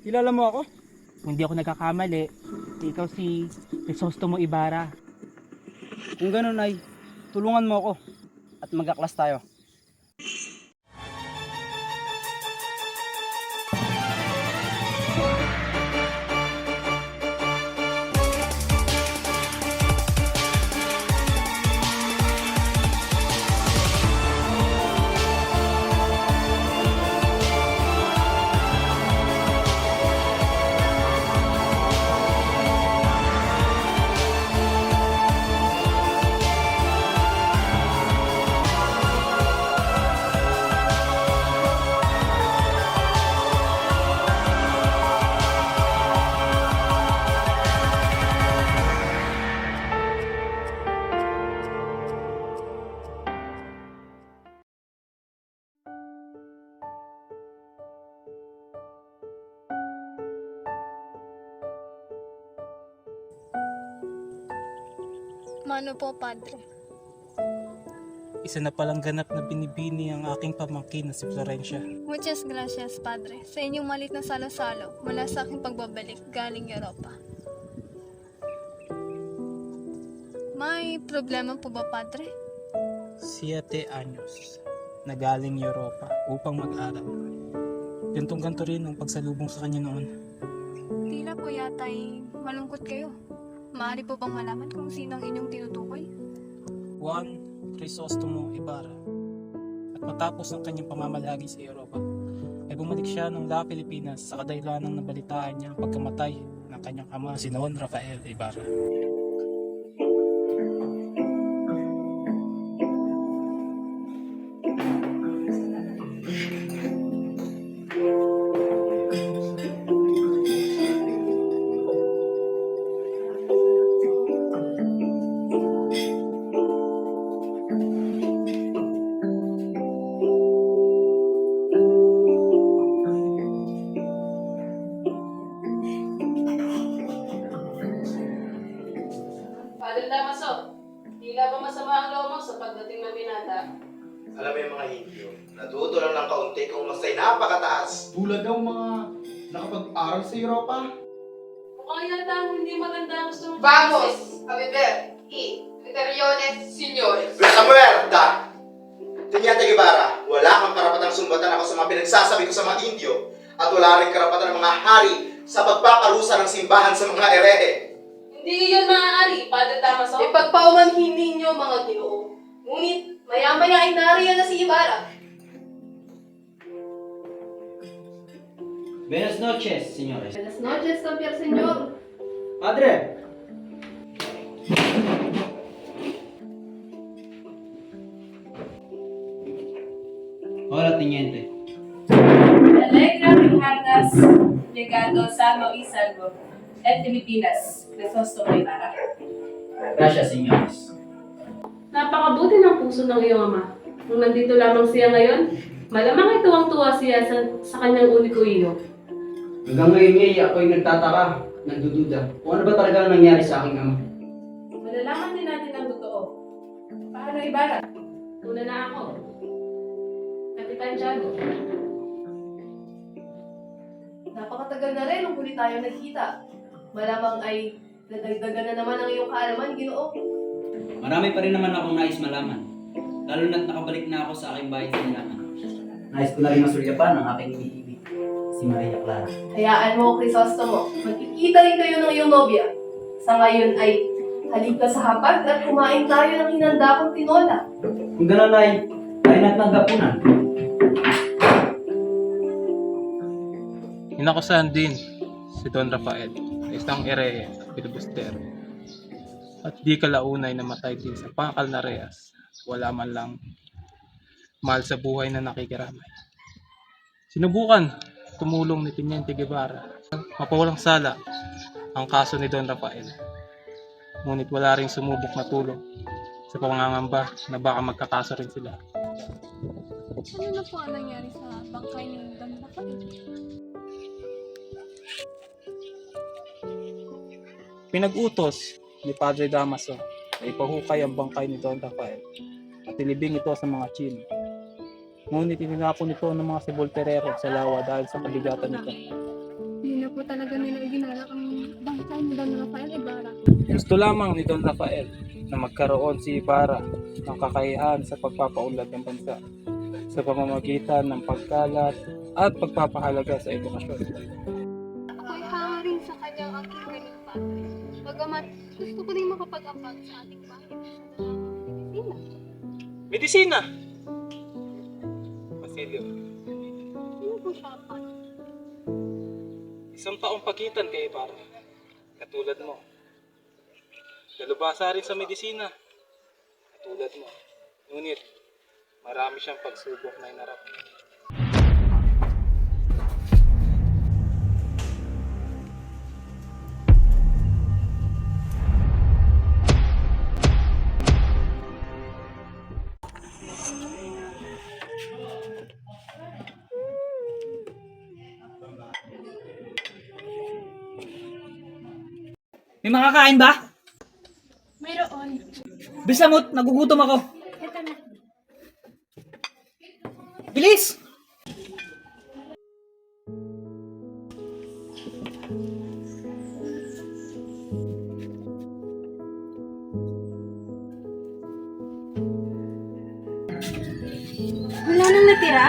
Kilala mo ako? Kung hindi ako nagkakamali, ikaw si Crisostomo Ibarra. Kung ganun ay, tulungan mo ako at magkaklas tayo. Mano po, Padre? Isa na palang ganap na binibini ang aking pamangkin na si Florencia. Muchas gracias, Padre, sa inyong malit na salo-salo mula sa aking pagbabalik galing Europa. May problema po ba, Padre? 7 anyos na galing Europa upang mag-aral. Gantong-ganto rin ang pagsalubong sa kanya noon. Tila po yata'y malungkot kayo. Maaari po bang malaman kung sino ang inyong tinutukoy? Juan Crisostomo Ibarra. At matapos ang kanyang pamamalagi sa Europa, ay bumalik siya ng La Pilipinas sa kadahilanang nabalitaan niya ang pagkamatay ng kanyang ama si Don Rafael Ibarra. Padre Damaso, tila ba masama ang loob mo sa pagdating ng binata? Alam mo yung mga Hindyo, natuto lang ng kaunti kung masay napakataas. Tulad daw mga nakapag-aral sa Europa. Mukhang yata ang hindi maganda ang gusto mong Vamos a beber y criterione, señores. Besa muerta! Tanyente Guevara, wala kang karapatang sumbatan ako sa mga pinagsasabi ko sa mga Hindyo at wala rin karapatan ng mga hari sa pagpaparusa ng simbahan sa mga erehe. Hindi yun maaari, Padre Damaso. Ipagpaumanhin ninyo mga ginoo. Ngunit maya-maya ay nariyan na si Ibarra. Buenas noches, señores. Buenas noches, Sampier Señor. Padre! Hola, teniente. Alegra Ricardas, llegado Salmo y Salvo, et Filipinas, Crisostomo Ibarra. Gracias, señores. Napakabuti ng puso ng iyong ama. Kung nandito lamang siya ngayon, malamang ay tuwang-tuwa siya sa kanyang uniko iyo. Hanggang ngayon niya, ako'y nagtataka, nagdududa. Kung ano ba talaga ang nangyari sa aking ama? Malalaman din natin ang totoo. Paano Ibarra? Una na ako. Kapitan Tiago. Napakatagal na rin nung huli tayo nagkita. Malamang ay nadagdagan na naman ang iyong kaalaman, ginoo. Marami pa rin naman akong nais malaman. Lalo na't nakabalik na ako sa aking bahay sa Nilaman. Nais ko na rin masulyapan ang aking iniibig, si Maria Clara. Hayaan mo, Crisostomo. Magkikita rin kayo ng iyong nobya. Sa ngayon ay halika ka sa hapag at kumain tayo ng hinanda kong tinola. Kung gano'n ay, tayo na't magkapunan. Inakusahan din si Don Rafael, isang erehe at filibustero. At di kalaunay namatay din sa pakal na rehas. Wala man lang mahal sa buhay na nakikiramay. Sinubukan tumulong ni Teniente Guevara mapawalang sala ang kaso ni Don Rafael. Ngunit wala ring sumubok na tulong sa pangangamba na baka magkakaso rin sila. Ano na po ang nangyari sa bangkay ni Don Rafael? Pinag-utos ni Padre Damaso na ipahukay ang bangkay ni Don Rafael at ilibing ito sa mga Chino. Ngunit ininapon ito ng mga sebulterero sa lawa dahil sa kabigatan nito. Yun po talaga nila iginalak ang bangkay ni Don Rafael Ibarra. Gusto lamang ni Don Rafael na magkaroon si Ibarra ng kakayahan sa pagpapaunlad ng bansa sa pamamagitan ng pagkalat at pagpapahalaga sa edukasyon. Ako'y hanga rin sa kanyang aking galing padre. Bagamat gusto ko rin makapag-ambag sa ating bayan. Medisina! Basilio, Sino po siya, Pat? isang taong pagitan kay Ibarra. Katulad mo. Dalubhasa rin sa medisina. Katulad mo. Ngunit, marami siyang pagsubok na inarap. May makakain ba? Mayroon. Bisa mo, nagugutom ako. Ito na. Bilis! Wala nang natira?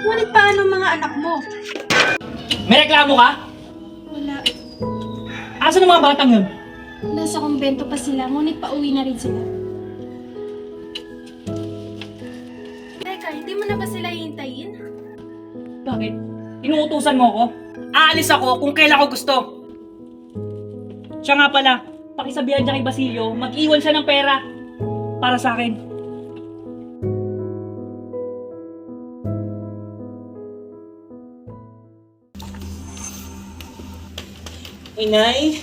Ngunit paano ang mga anak mo? May reklamo ka? Wala. Asan ang mga batang yun? Nasa kumbento pa sila, ngunit pauwi na rin sila. Teka, hindi mo na ba sila hihintayin? Bakit? Inuutusan mo ako? Aalis ako kung kailan ko gusto. Siya nga pala, pakisabihan niya kay Basilio, mag-iwan siya ng pera para sa akin. Inay?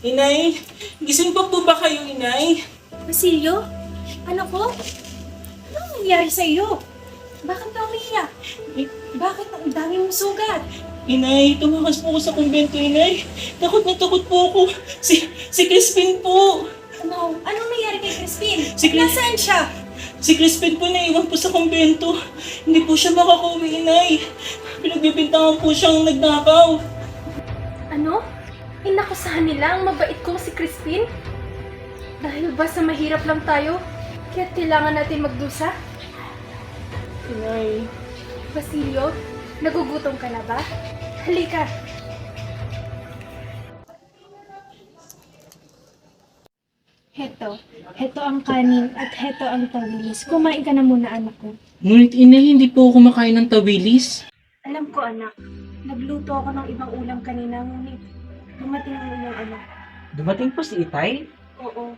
Inay? Gising pa po ba kayo, Inay? Basilio? Anak ko? Anong nangyari sa iyo? Bakit ka umiiyak? Bakit ang dami mong sugat? Inay, tumakas po ako sa kumbento, Inay. Takot na takot po ako. Si Crispin po. Ano? Anong nangyari kay Crispin? Si Cris- Nasaan siya? Si Crispin po naiwan po sa kumbento. Hindi po siya makakauwi, Inay. Pinagbibintangan po siyang nagnakaw. Ano? Inakusahan nila ang mabait kong si Crispin? Dahil ba sa mahirap lang tayo, kaya't kailangan natin magdusa? Inay. Basilio, nagugutom ka na ba? Halika! Heto ang kanin at heto ang tawilis. Kumain ka na muna, anak ko. Ngunit, Inay, hindi po ako kumakain ng tawilis. Alam ko, anak. Nagluto ako ng ibang ulam kanina, ngunit dumating ang iyong anak. Dumating po si Itay? Oo.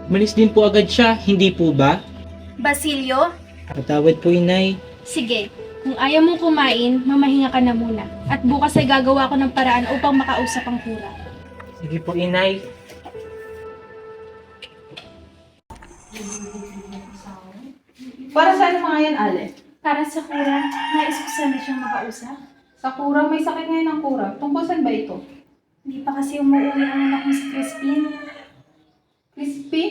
Malis din po agad siya, hindi po ba? Basilio? Patawad po, Inay. Sige, kung ayaw mong kumain, mamahinga ka na muna. At bukas ay gagawa ko ng paraan upang makausap ang kura. Sige po, Inay. Para saan mga yan, Ale? Para sa kura, nais ko sana siyang makausap. Sa Kura, may sakit ngayon ang Kura. Tungkol saan ba ito? Hindi pa kasi umuwi ang anak mo si Crispin. Crispy?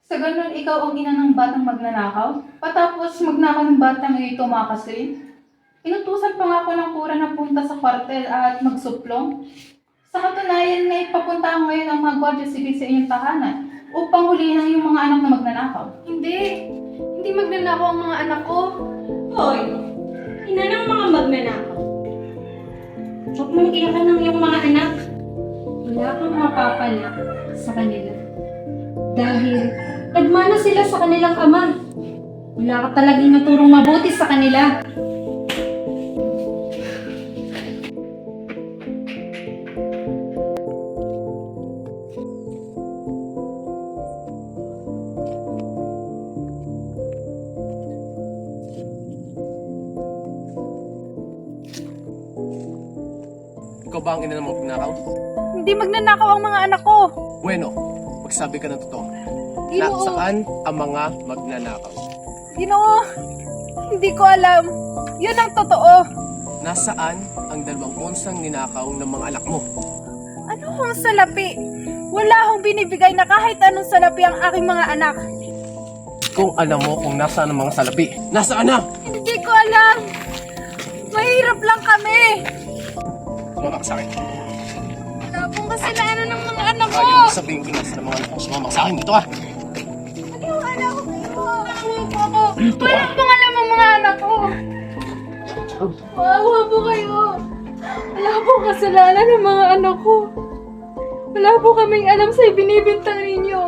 Sa ganun, ikaw ang ina ng batang magnanakaw? Patapos magnakaw ng batang ito tumakas rin? Inutusan pa nga ako ng Kura na punta sa kwartel at magsuplong. Sa katunayan nga ipapunta ngayon ang mga Guardia Civil sa inyong tahanan upang hulihin ang iyong mga anak na magnanakaw. Hindi. Hindi magnanakaw ang mga anak ko. Hoy, ina ng mga magnanakaw. Huwag mong iyakan ng iyong mga anak. Wala kang mapapala sa kanila. Dahil nagmana sila sa kanilang ama. Wala ka talagang naturong mabuti sa kanila. Ikaw ba ang ina ng mga magnanakaw? Hindi magnanakaw ang mga anak ko! Bueno, magsabi ka ng totoo. Ginoo. Nasaan ang mga magnanakaw? Ginoo, hindi ko alam. Yun ang totoo. Nasaan ang 2 onsang ninakaw ng mga anak mo? Ano hong salapi? Wala hong binibigay na kahit anong salapi ang aking mga anak. Kung alam mo kung nasaan ang mga salapi, nasaan na? Hindi ko alam. Mahirap lang kami. Sumama ka sa akin. Wala pong kasalanan ng mga anak ko. Ayaw sabihin ko na sa mga anak ko. Sumama ka sa akin. Dito ka. Wala ko kayo. Wala pong alam ang mga anak ko. Maawa po kayo. Wala pong kasalanan ng mga anak ko. Wala po kaming alam sa ibinibintang ninyo.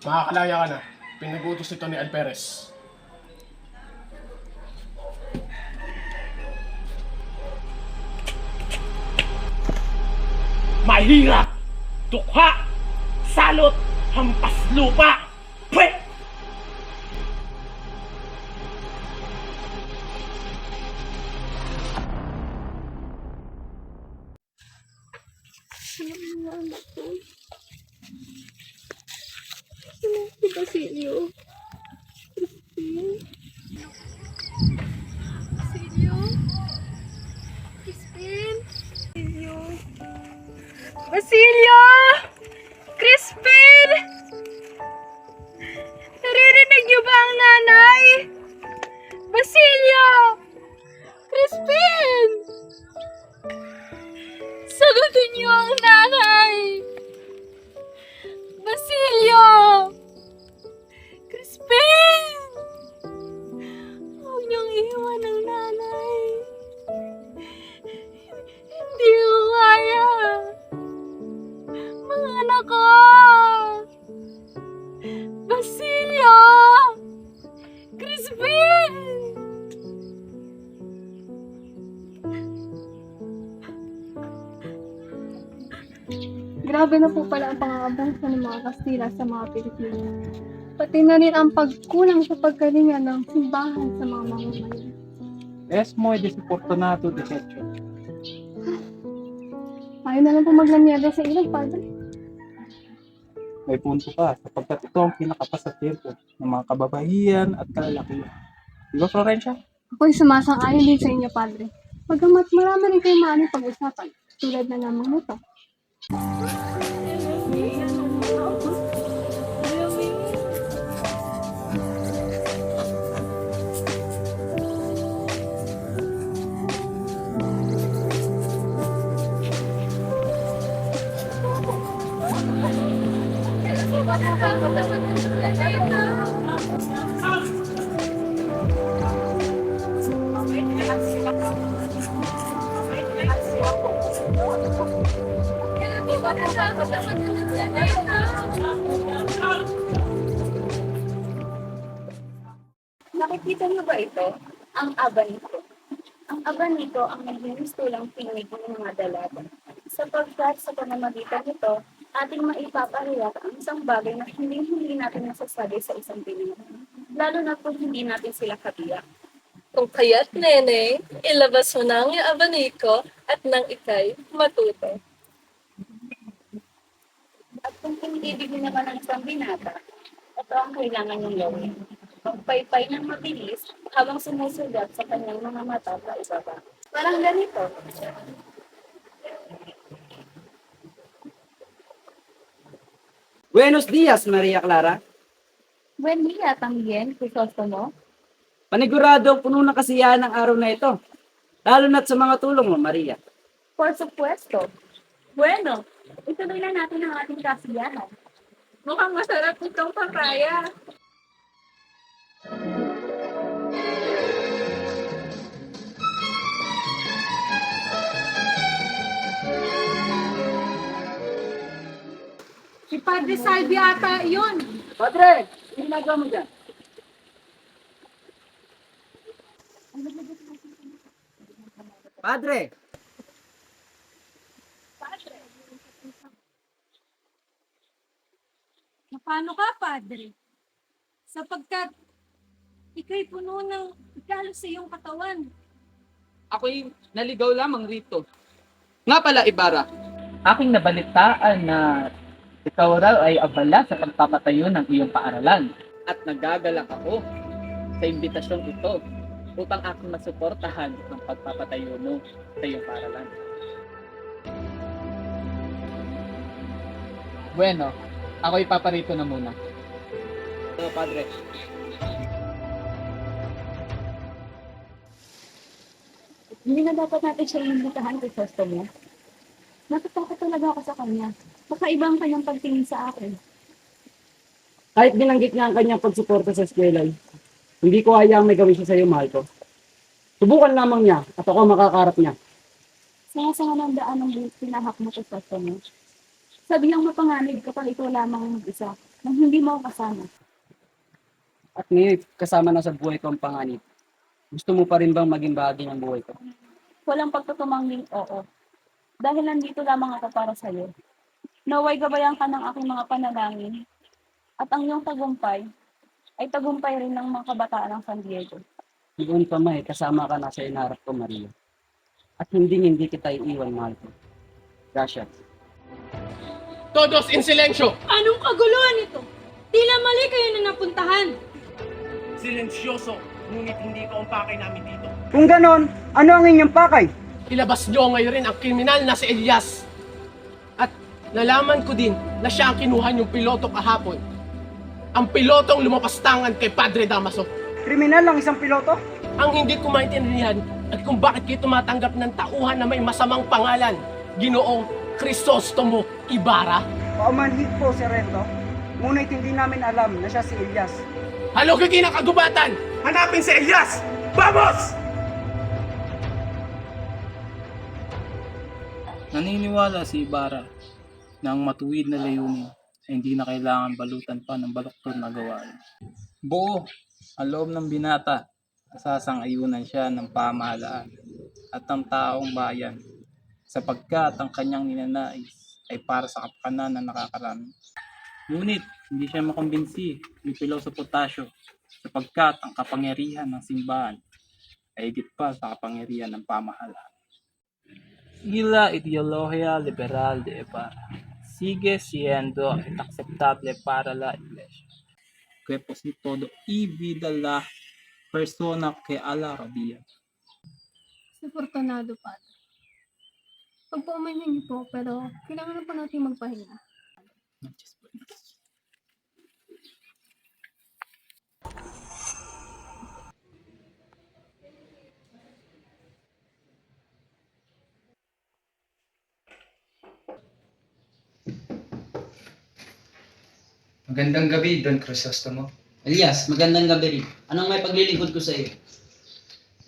Makakalaya ka na. Pinag-utos ito ni Alperes. Mahirap! Dukha! Salot! Hampas lupa! Pwe! Si Basilio. Basilio. Crispin. Basilio. Basilio! Crispin! Naririnig niyo ba ang nanay? Basilio! Crispin! Sagutin niyo ang nanay! Basilio! Crispin! Huwag niyong iwan ang nanay. Hindi ko kaya. Mga anak ko! Basilio! Crispin! Grabe na po pala ang pangangabuso ng mga Kastila sa mga Pilipino. Pati na rin ang pagkulang sa pagkalinga ng simbahan sa mga mamamayan. Es muy desafortunado de hecho. Ayaw na lang po maglanyada sa ilang, Padre. May punto ka sapagkat ito ang pinakapasatiempo ng mga kababaihan at kalalakihan. Di ba, Florencia? Ako'y sumasang-ayon din sa inyo, Padre. Pagamat marami rin kayo maaaring pag-usapan, tulad na lamang nito. Nakikita niyo ba ito? Ang abaniko. Ang abaniko ang nagmimistulang pinig ng mga dalaga. Sapagkat sa pamamagitan nito, ating maipapahayag ang isang bagay na hindi natin nasasabi sa isang pinig. Lalo na kung hindi natin sila kabiyak. Kung kaya't, Nene, ilabas mo na ang iyong abaniko at nang ikay matuto. At kung pinibig mo naman ang isang binata, ito ang kailangan niyong gawin. Magpaypay ng mabilis habang sumusugat sa kanyang mga mata sa ibaba. Parang ganito. Buenos dias, Maria Clara. Buen día también, Crisostomo. Paniguradong puno ng kasiyahan ang araw na ito. Lalo na't sa mga tulong mo, Maria. Por supuesto. Bueno, ituloy na natin ang ating kasiyahan. Mukhang masarap itong papaya. Si Padre Salvi ata yun. Padre, ano ginagawa mo dyan? Padre! Paano ka, Padre? Sapagkat ika'y puno ng ikalo sa iyong katawan. Ako'y naligaw lamang rito. Nga pala, Ibarra, Aking nabalitaan na ikaw raw ay abala sa pagpapatayo ng iyong paaralan. at nagagalak ako sa imbitasyong ito upang aking masuportahan ang pagpapatayo mo sa iyong paaralan. Bueno, ako ipaparito na muna. So, Padre, Hindi na dapat natin siya inimbitahan kay Crisostomo. Natatakot talaga ako sa kanya. Baka iba ang kanyang pagtingin sa akin. Kahit binanggit niya ang kanyang pagsuporta sa eskwela, hindi ko hayaang may gawin siya sa iyo, mahal ko. Subukan lamang niya at ako makakarap niya. Sanga-sanga ng daan ng pinahak mo kay Crisostomo. Sabihang mapanganib kapag ikaw lamang ang mag-isa nang hindi mo ako kasama. At ngayon, kasama na sa buhay ko ang panganib. Gusto mo pa rin bang maging bahagi ng buhay ko? Walang pagtutumangging oo. Dahil nandito lamang ako para sa iyo. Naway gabayan ka ng aking mga panalangin. At ang iyong tagumpay ay tagumpay rin ng mga kabataan ng San Diego. Noon pa may kasama ka na sa inarap ko, Maria. At hindi kita iiwan, mahal ko. Gracias. Todos in silensyo! Anong kaguluhan ito? Tila mali kayo na napuntahan. Silensyoso, ngunit hindi ko ang pakay namin dito. Kung ganon, ano ang inyong pakay? Ilabas niyo ngayon rin ang kriminal na si Elias. At nalaman ko din na siya ang kinuha niyong piloto kahapon. Ang pilotong lumapastangan kay Padre Damaso. Kriminal ang isang piloto? Ang hindi ko maintindihan at kung bakit kayo tumatanggap ng tauhan na may masamang pangalan, Ginoong Crisostomo Ibarra. Paumanhid po, Sir Rento. Ngunit hindi namin alam na siya si Elias. Halogin ang kagubatan! Hanapin si Elias! Vamos! Naniniwala si Ibarra na ang matuwid na layunin ay hindi na kailangan balutan pa ng baluktot na gawain. Buo ang loob ng binata, nasasang-ayunan siya ng pamahalaan at ng taong bayan sapagkat ang kanyang ninanais ay para sa kapakanan na nakakarami. Ngunit hindi siya makumbinsi ni Piloso Potasio sapagkat ang kapangyarihan ng simbahan ay higit pa sa kapangyarihan ng pamahalaan. Y la ideología liberal de Ibarra sigue siendo inaceptable para la Iglesia, que posee todo y vida la persona que a la rabia. Si Fortunado, Padre. Pagpaumanyan niyo po, pero kailangan na po natin magpahinga. Magandang gabi, Don Crisostomo. Elias, magandang gabi rin. Anong may paglilingkod ko sa iyo?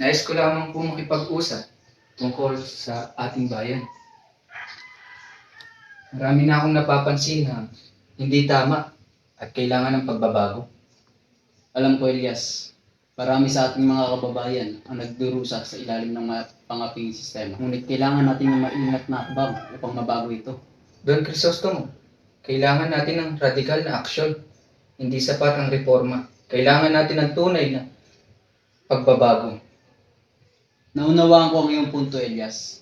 Nais ko lamang po makipag-usap tungkol sa ating bayan. Marami na akong napapansin na hindi tama at kailangan ng pagbabago. Alam ko, Elias, marami sa ating mga kababayan ang nagdurusa sa ilalim ng mga pangaping sistema. Ngunit kailangan natin ng maingat na akbang upang mabago ito. Don Crisostomo, kailangan natin ng radikal na aksyon. Hindi sapat ang reforma. Kailangan natin ng tunay na pagbabago. Naunawaan ko ang iyong punto, Elias.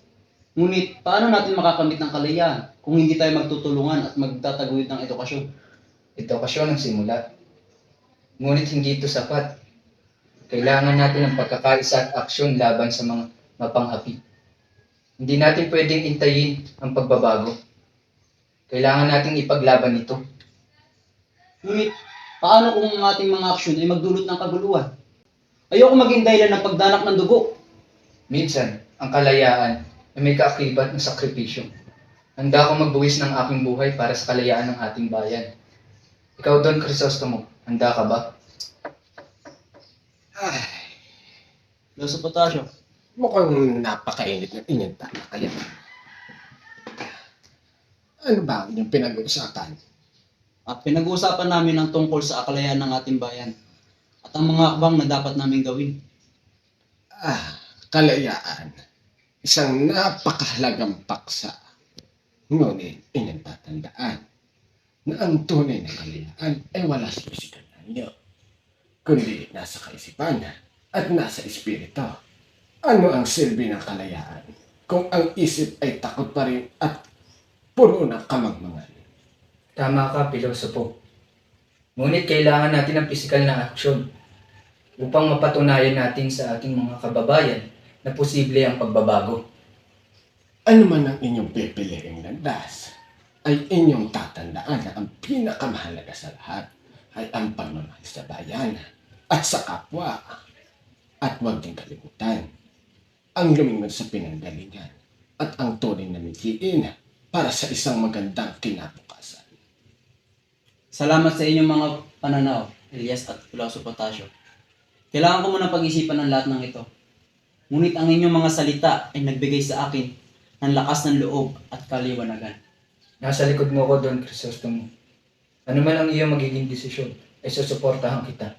Ngunit, paano natin makakamit ng kalayaan kung hindi tayo magtutulungan at magtataguyod ng edukasyon? Edukasyon ang simula. Ngunit hindi ito sapat. Kailangan natin ng pagkakaisa at aksyon laban sa mga mapang-api. Hindi natin pwedeng intayin ang pagbabago. Kailangan nating ipaglaban ito. Ngunit, paano kung ang ating mga aksyon ay magdulot ng kaguluhan? Ayoko maging dahilan ng pagdanak ng dugo. Minsan, ang kalayaan ay may kaakibat ng sakripisyo. Handa akong magbuwis ng aking buhay para sa kalayaan ng ating bayan. Ikaw, Don Crisostomo, handa ka ba? Piloso Potasio. Mukhang napakainit ng inyong talakayan. Ano ba ang inyong pinag-uusapan? At pinag-uusapan namin ang tungkol sa kalayaan ng ating bayan at ang mga akbang na dapat namin gawin. Kalayaan. Isang napakahalagang paksa. Ngunit inyong tatandaan na ang tunay na kalayaan ay wala sa pisikal ninyo, kundi nasa kaisipan at nasa espiritu. Ano ang silbi ng kalayaan kung ang isip ay takot pa rin at puno ng kamagmangan? Tama ka, pilosopo. Ngunit kailangan natin ng pisikal na aksyon upang mapatunayan natin sa ating mga kababayan na posible ang pagbabago. Ano man ang inyong pipiliing landas, ay inyong tatandaan na ang pinakamahalaga sa lahat ay ang pagmamahal sa bayan at sa kapwa. At huwag din kalimutan ang lumingon sa pinanggalingan at ang tunay na mithiin para sa isang magandang kinabukasan. Salamat sa inyong mga pananaw, Elias at Puloso Potasio. Kailangan ko muna pag-isipan ng lahat ng ito. Ngunit ang inyong mga salita ay nagbigay sa akin ng lakas ng loob at kaliwanagan. Nasa likod mo ko doon, Crisostomo. Ano man ang iyong magiging desisyon, ay susuportahan kita.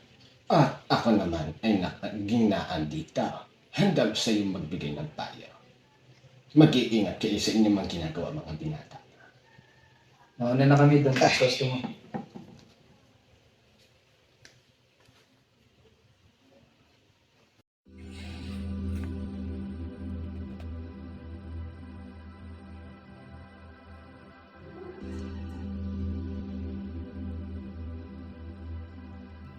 At ako naman ay nakaginaan dito. Handa sa iyong magbigay ng payo. Mag-iingat kayo sa inyong mga ginagawa mga binata. Nauna na kami doon, Crisostomo.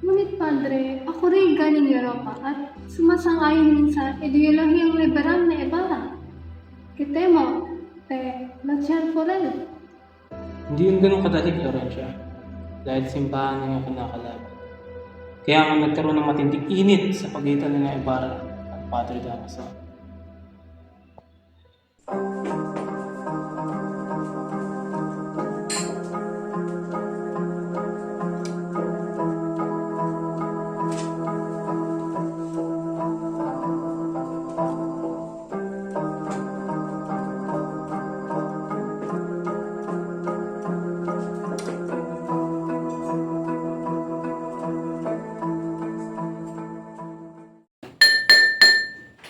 Ngunit Padre, ako rin galing Europa at sumasang-ayon din sa ideolohiyang liberal na Ibarra. Kitemo, la Forel. Hindi yun ganun kadali, Florencia. Dahil simbahan na yung kinakalaban. Kaya nga nagkaroon ng matinding init sa pagitan ng Ibarra at Padre Damaso.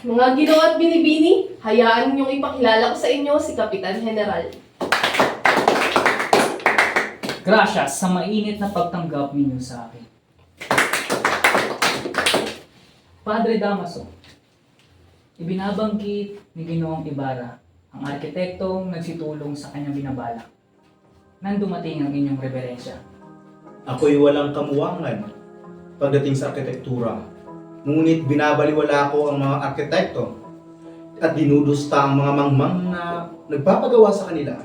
Mga Ginoo at Binibini, hayaan niyong ipakilala ko sa inyo si Kapitan General. Gracias sa mainit na pagtanggap ninyo sa akin. Padre Damaso, ibinabanggit ni Ginoong Ibarra ang arkitektong nagsitulong sa kanyang binabalak nang dumating ang inyong reverensya. Ako'y walang kamuwangan pagdating sa arkitektura. Ngunit binabaliwala ko ang mga arkitekto at dinudusta ang mga mangmang na nagpapagawa sa kanila.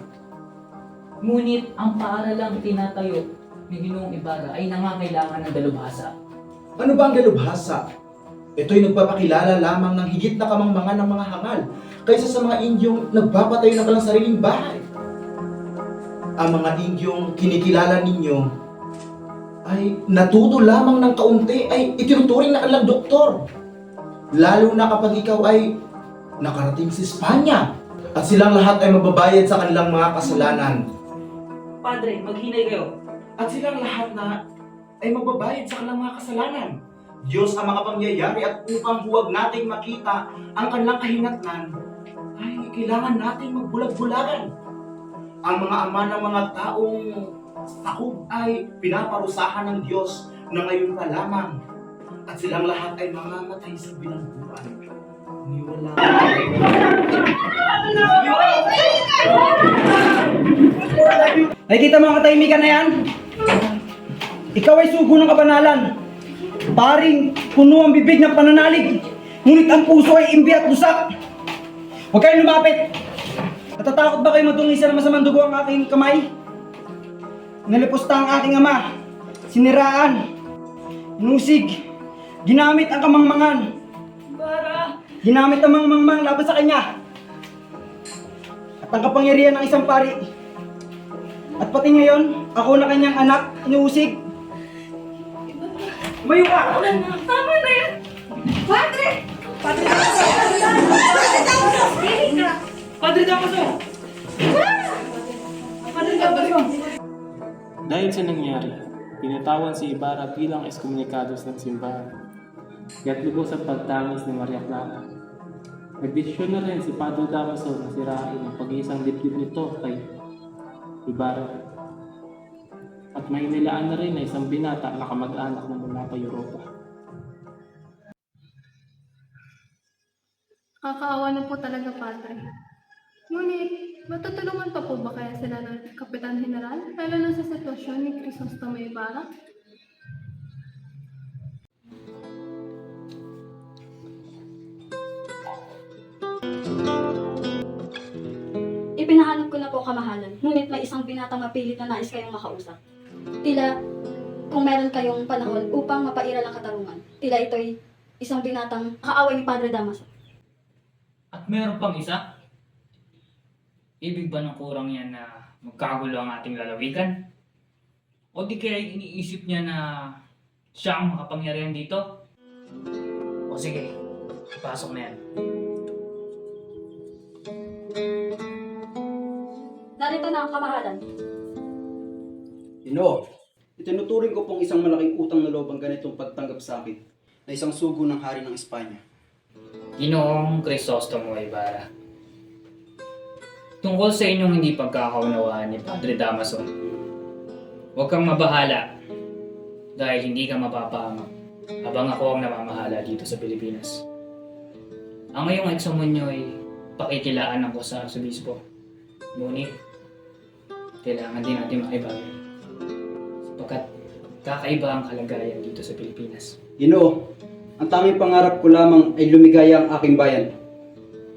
Ngunit ang paaralang tinatayo ni Ginoong Ibarra ay nangangailangan ng dalubhasa. Ano ba ang dalubhasa? Ito'y nagpapakilala lamang ng higit na kamangmangan ng mga hangal kaysa sa mga Indyong nagpapatayo ng kanilang sariling bahay. Ang mga Indyong kinikilala ninyo ay natuto lamang ng kaunti ay itinuturing na kanilang doktor. Lalo na kapag ikaw ay nakarating sa Espanya at silang lahat ay mababayad sa kanilang mga kasalanan. Padre, maghinay kayo. At silang lahat na ay magbabayad sa kanilang mga kasalanan. Diyos ang mga pangyayari at upang huwag nating makita ang kanilang kahinatnan ay kailangan nating magbulag-bulagan. Ang mga ama ng mga taong sakop ay pinaparusahan ng Diyos na ngayon pa lamang at silang lahat ay mamamatay sa bilangguan. Niwala. Nakikita mo ang katahimikan na yan? Ikaw ay sugo ng kabanalan. Paring puno ang bibig ng pananalig, ngunit ang puso ay imbi at lusak. Huwag kayong lumapit. Natatakot ba kayo madungisa ng masamang dugo ang aking kamay? Nalipusta ang aking ama, siniraan, inusig, ginamit ang kamangmangan. Ginamit ang mangmangmang laban sa kanya. At ang kapangyarihan ng isang pari. At pati ngayon, ako na kanyang anak, inuusig. Umayo ka! Tama na yan! Padre! Padre Damaso! Padre Damaso! Padre Damaso! Dahil sa nangyari, pinatawan si Ibarra bilang eskomunikados ng simbahan. Kaya't lubos ang pagtangis ni Maria Clara. Nagdesisyon na rin si Padre Damaso na sirain ang pag-iisang dibdib nito kay Ibarra. At may nilaan na rin na isang binata na kamag-anak na mula pa Europa. Kakaawa na po talaga, Padre. Ngunit, matutulungan pa po ba kaya sila ng Kapitan General? Lalo na sa sitwasyon ni Crisostomo Ibarra? Ipinahanap ko na po kamahalan, ngunit may isang binatang mapilit na nais kayong makausap. Tila, kung meron kayong panahon upang mapairal ang katarungan, tila ito'y isang binatang kaaway ni Padre Damaso. At meron pang isa? Ibig ba ng kurang yan na magkagulo ang ating lalawigan? O di kaya iniisip niya na siya ang makapangyarihan dito? O sige, ipasok na yan. Narito na ang kamahalan. Ginoo, itinuturing ko pong isang malaking utang na loob ang ganitong pagtanggap sa akin na isang sugo ng hari ng Espanya. Ginoong Crisostomo Ibarra. Tungkol sa inyong hindi pagkakaunawaan ni Padre Damaso, huwag kang mabahala dahil hindi ka mapapahamak habang ako ang namamahala dito sa Pilipinas. Ang ngayong eksamonyo ay pakikilaanan ko sa Arsobispo. Ngunit, kailangan din natin makibagay sapagkat kakaiba ang kalagayan dito sa Pilipinas. Ginoo, ang tanging pangarap ko lamang ay lumigaya ang aking bayan.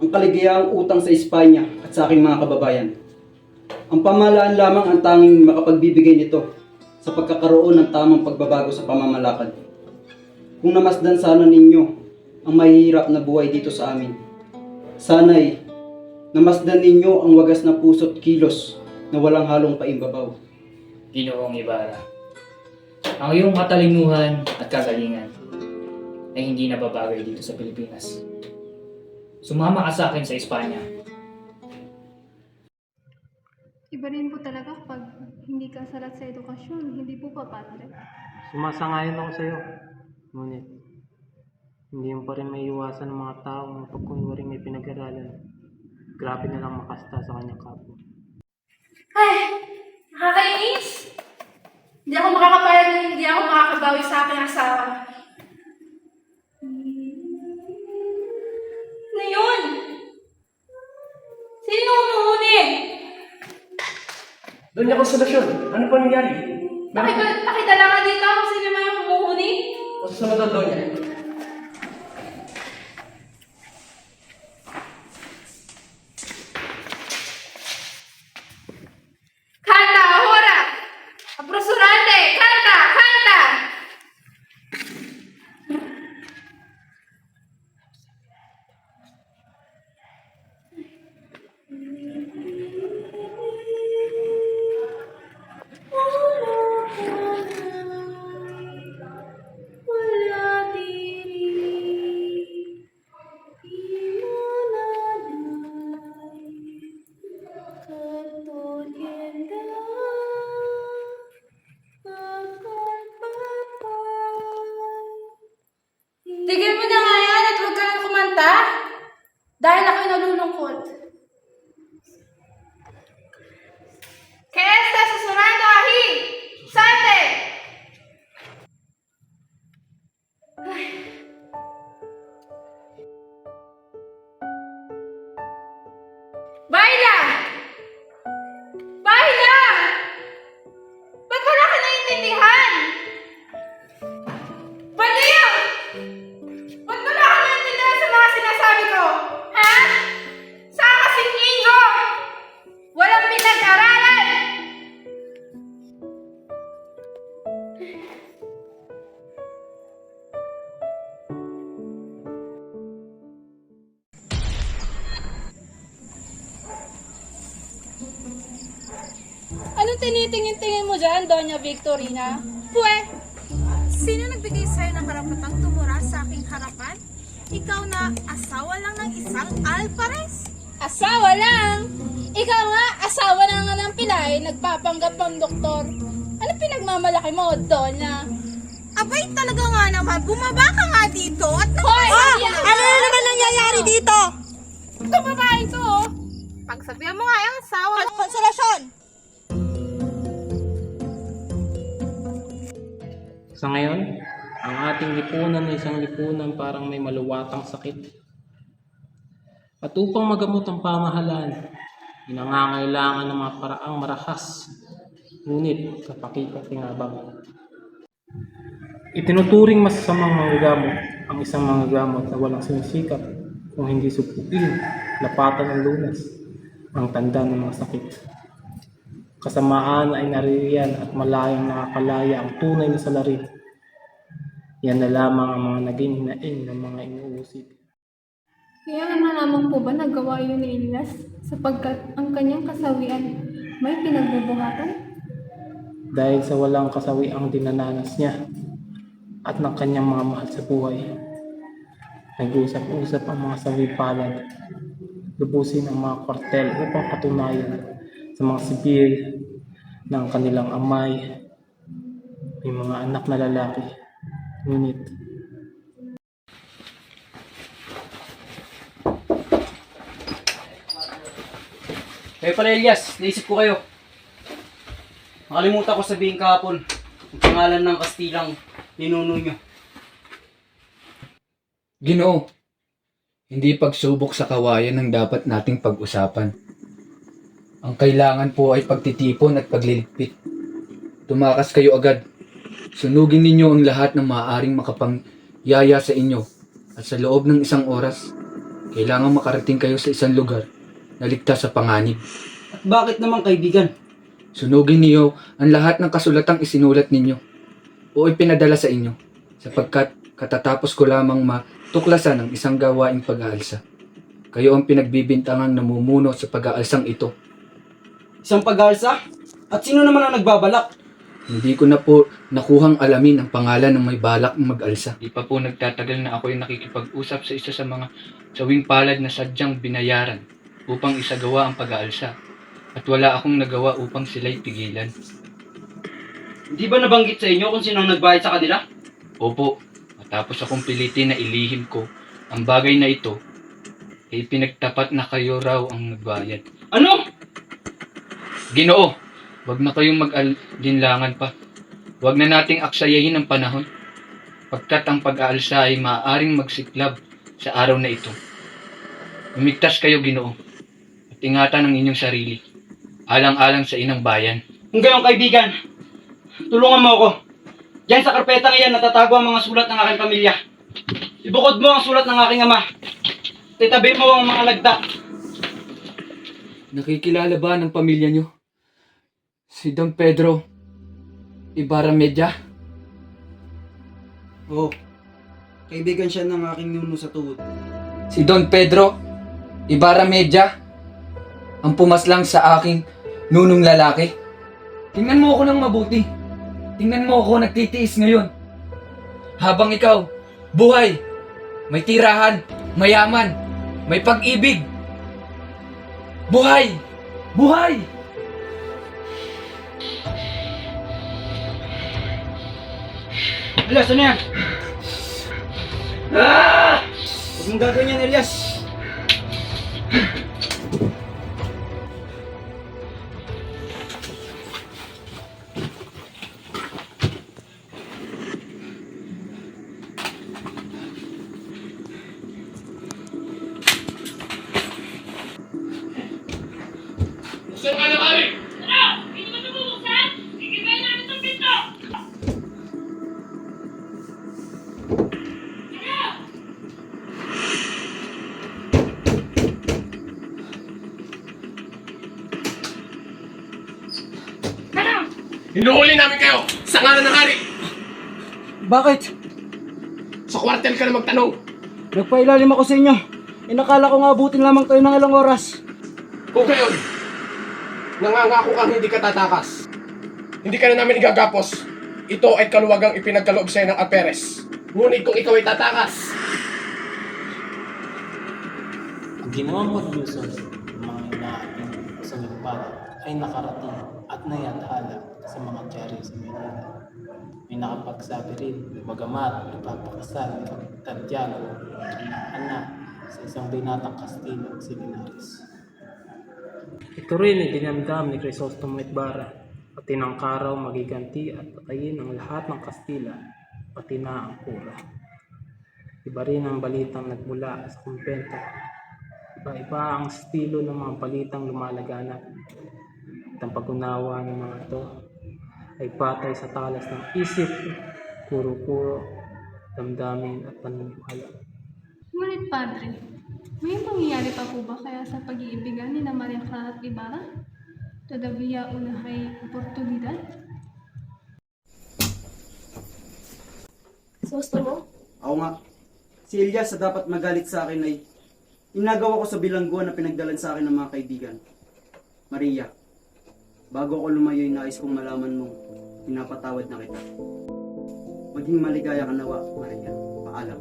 Ang kaligayahang utang sa Espanya at sa aking mga kababayan. Ang pamahalaan lamang ang tanging makapagbibigay nito sa pagkakaroon ng tamang pagbabago sa pamamalakad. Kung namasdan sana ninyo ang mahihirap na buhay dito sa amin, sana'y namasdan ninyo ang wagas na puso't kilos na walang halong paimbabaw. Ginoong Ibarra, ang iyong katalinuhan at kagalingan ay hindi nababagay dito sa Pilipinas. Sumama ka sa akin sa Espanya. Iba rin po talaga pag hindi ka salat sa edukasyon, hindi po pa, Padre. Sumasangayon ako sa'yo. Ngunit, hindi mo pa rin may iwasan ng mga tao na pagkunwaring may pinag-aralan. Grabe na lang makasta sa kanyang kapwa. Ay, nakakainis! Hindi ako makakapayag na hindi ako makakabawi sa aking asawa. Ano yun? Sino umuhuni? Doon niya konsolasyon. Ano pa nangyari? Pakidala ka dito kung sino man yung umuhuni? O susunod ang doon niya. Kanta, ahora! Apresurante! Kanta! Kanta! Tigil mo na nga yan at huwag ka nang kumanta. Dahil ako'y nalulungkot. ¿Qué está susurrando ahí? ¡Salte! Ay. ¡Baila! ¡Baila! Ba't wala ka naiintindihan? Baliw! Ba't wala ka naiintindihan sa mga sinasabi ko? Ha? Saan ka singlingo? Walang pinag-aralan! Anong tinitingin-tingin mo dyan, Doña Victorina? Pwe! Sino nagbigay sa'yo ng karapatang tumura sa aking harapan? Ikaw na asawa lang ng isang Alvarez? Asawa lang! Ikaw nga, asawa na nga ng pilay, nagpapanggap ng doktor. Ano pinagmamalaki mo, Doña? Abay, talaga nga naman. Bumaba ka nga dito at Hoy! ano na naman nangyayari dito? Itong babaeng to, oh. Pagsabihan mo nga yung asawa ng konsolasyon. Sa ngayon, ang ating lipunan ay isang lipunan parang may maluwatang sakit. At upang magamot ang pamahalaan, inangangailangan ng mga paraang marahas, ngunit kapakipakinabang. Itinuturing masasamang manggagamot ang isang manggagamot na walang sinisikap kung hindi supuin, lapatan ng lunas, ang tanda ng mga sakit. Kasamaan ay naririyan at malayang nakakalaya ang tunay na salarin. Yan na lamang ang mga naging hinaing ng mga inuusig. Kaya na lamang po ba nagawa yun ni Elias sapagkat ang kanyang kasawian may pinagbubuhatan? Dahil sa walang kasawiang dinananas niya at ng kanyang mga mahal sa buhay, nag-usap-usap ang mga sawi-palad, lubusin ang mga kwartel upang patunayan sa mga sibil ng kanilang amay may mga anak na lalaki. Ngunit Kayo pala Elias, naisip ko kayo. Nakalimutan ko sabihin kahapon ang pangalan ng Kastilang ninuno nyo. Ginoo, hindi pagsubok sa kawayan ang dapat nating pag-usapan. Ang kailangan po ay pagtitipon at pagliligpit. Tumakas kayo agad. Sunugin ninyo ang lahat ng maaaring makapangyaya sa inyo. At sa loob ng 1 oras, kailangan makarating kayo sa isang lugar na ligtas sa panganib. At bakit naman kaibigan? Sunugin niyo ang lahat ng kasulatang isinulat ninyo o ipinadala sa inyo, sapagkat katatapos ko lamang matuklasan ang isang gawaing pag-aalsa. Kayo ang pinagbibintangang namumuno sa pag-aalsang ito. Isang pag-aalsa? At sino naman ang nagbabalak? Hindi ko na po nakuhang alamin ang pangalan ng may balak mag-alsa. Di pa po nagtatagal na ako'y nakikipag-usap sa isa sa mga sawing palad na sadyang binayaran upang isagawa ang pag-aalsa. At wala akong nagawa upang sila'y pigilan. Hindi ba nabanggit sa inyo kung sino ang nagbayad sa kanila? Opo, matapos akong pilitin na ilihim ko ang bagay na ito, ay pinagtapat na kayo raw ang nagbayad. Ano? Ginoo, wag na kayong mag-alinlangan pa. Wag na nating aksayahin ang panahon, pagkat ang pag-aalsa ay maaaring magsiklab sa araw na ito. Umigtas kayo, Ginoo, at ingatan ang inyong sarili, alang-alang sa inang bayan. Kung gayong kaibigan, tulungan mo ako. Diyan sa karpetang iyan natatago ang mga sulat ng aking pamilya. Ibukod mo ang sulat ng aking ama. Titabi mo ang mga lagda. Nakikilala ba ng pamilya nyo si Don Pedro Ibarra-Media? Oo. Kaibigan siya ng aking nuno sa tuhod. Si Don Pedro Ibarra-Media ang pumaslang sa aking nunong lalaki. Tingnan mo ako ng mabuti. Tingnan mo ako nagtitiis ngayon. Habang ikaw, buhay, may tirahan, mayaman, may pag-ibig. Buhay! Buhay! Elias, ano yan? Huwag mong gagawin yan, Elias. Saan ka nakari? Hindi mo nabubuksan? Gigibay namin itong pinto! Hinuhuli namin kayo sa ngalan ng hari. Bakit? Sa kwartel ka na magtanong. Nagpailalim ako sa inyo. Inakala ko nga abutin lamang tayo ng ilang oras. Kung gayon, nangangako kang hindi ka tatakas. Hindi ka na namin igagapos. Ito ay kaluwagang ipinagkaloob sa'yo ng Aperes. Ngunit kung ikaw ay tatakas, ang ginawang paglusod ng mga inaating sa lugpad ay nakarating at nayathala sa mga tiyari sa Manila. May nakapagsabi rin, bagamat nagpapakasal ng Santiago ng anak sa isang binatang Kastilo si Linares. Ito rin ay dinamdam ni Crisostomo Ibarra at tinangkaraw magiganti at patayin ang lahat ng Kastila, pati na ang kura. Iba rin ang balitang nagmula sa kumpento. Iba-iba ang estilo ng mga balitang lumalaganap. At ang pag-unawa ng mga ito ay patay sa talas ng isip, kuro-kuro, damdamin at paniniwala. Ngunit Padre, may mangyayari pa po ba kaya sa pag-iibigan ni na Maria Clara at Ibarra? Todavía una hay oportunidad? Gusto mo? Ako nga. Si Elias sa dapat magalit sa akin ay Inagaw ako sa bilangguan na pinagdalan sa akin ng mga kaibigan. Maria, bago ako lumayo'y nais kong malaman mong pinapatawad na kita. Maging maligaya ka nawa, Maria. Paalam.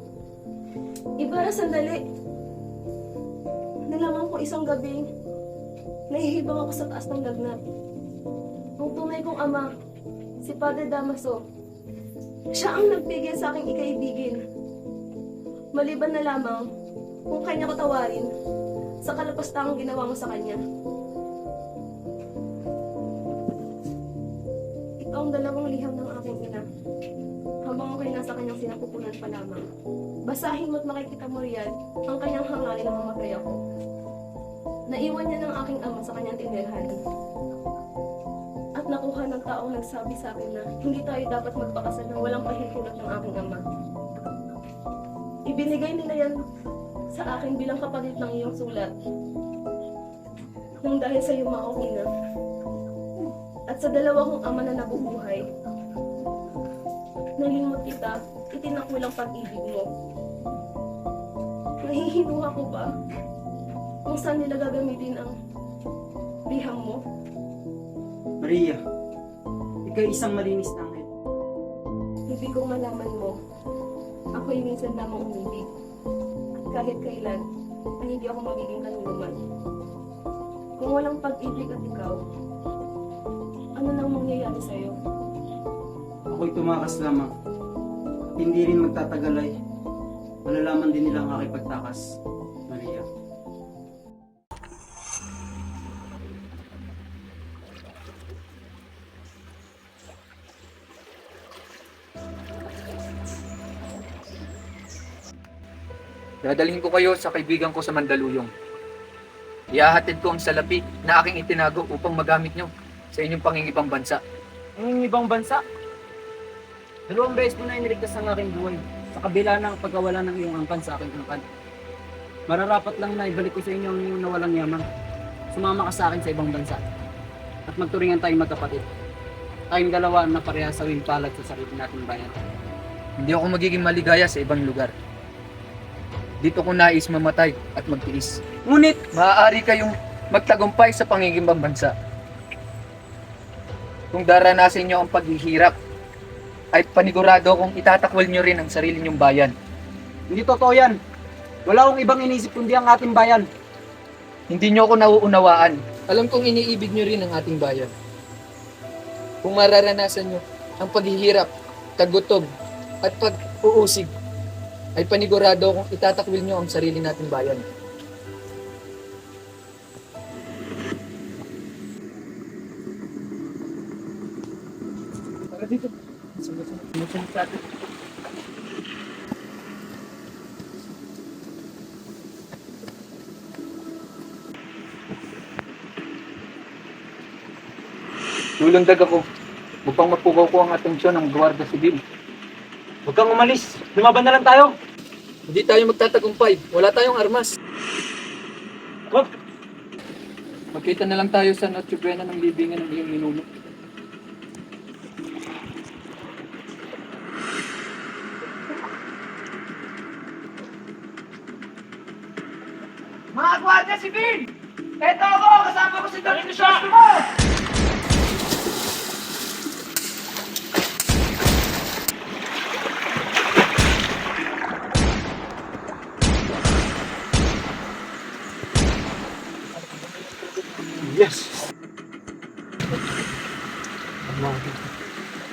Ibarra, sandali. Nalaman ko isang gabi, nahihibang ako sa taas ng lagnat. Ang tunay kong ama, si Padre Damaso, siya ang nagbigay sa aking ikaibigin. Maliban na lamang kung kanya ko tawarin sa kalapastangang ginawa mo sa kanya. Ito ang dalawang liham ng aking ina. Habang ako'y nasa kanyang sinapupunan pa lamang. Basahin mo't makikita mo riyan ang kanyang hangarin na mamatay ako. Naiwan niya ng aking ama sa kanyang tinirhan. At nakuha ng taong nagsabi sa akin na hindi tayo dapat magpakasal ng walang pahintulot ng aking ama. Ibinigay nila yan sa akin bilang kapalit ng iyong sulat. Nang dahil sa iyo maong ina. At sa dalawa kong ama na nabubuhay, nalimot kita, itinakwilang pag-ibig mo. Nahihinuha ko ba kung saan nila gagamitin ang liham mo? Maria, ikay isang malinis na anghel. Ibig kong malaman mo, ako'y minsan lamang umibig. At kahit kailan, ay hindi ako magiging kanuluman. Kung walang pag-ibig at ikaw, ano nang mangyayari sa'yo? Ako'y tumakas lamang. At hindi rin magtatagal ay malalaman din nila ang aking pagtakas, Maria. Dadalhin ko kayo sa kaibigan ko sa Mandaluyong. Ihahatid ko ang salapi na aking itinago upang magamit nyo sa inyong pangingibang bansa. Ang ibang bansa? 2 beses mo na iniligtas ang aking buhay sa kabila ng pagkawala ng iyong angkan sa aking angkan. Mararapat lang na ibalik ko sa inyo ang iyong nawalang yaman. Sumama ka sa akin sa ibang bansa at magturingan tayong magkapatid. Tayong dalawa na parehas sa palad sa sarili nating bayan. Hindi ako magiging maligaya sa ibang lugar. Dito ko nais mamatay at magtiis. Ngunit, maaari kayong magtagumpay sa pangingimbang bansa. Kung daranasin nyo ang paghihirap, ay panigurado kung itatakwil nyo rin ang sarili nyong bayan. Hindi totoo yan. Wala akong ibang inisip kundi ang ating bayan. Hindi nyo ako nauunawaan. Alam kong iniibig nyo rin ang ating bayan. Kung mararanasan nyo ang paghihirap, kagutom, at pag-uusig, ay panigurado kung itatakwil nyo ang sarili nating bayan. Para dito. Sumusunod sa atin. Lulundag ako upang mapukaw ko ang atensyon ng Guardia Civil. Huwag kang umalis. Lumaban na lang tayo. Hindi tayo magtatagumpay. Wala tayong armas. Wag. Magkita na lang tayo sa Noche Buena ng libingan ng iyong ninuno. Mga Guardia Civil! Eto ako! Kasama ko si Don Crisostomo! Yes.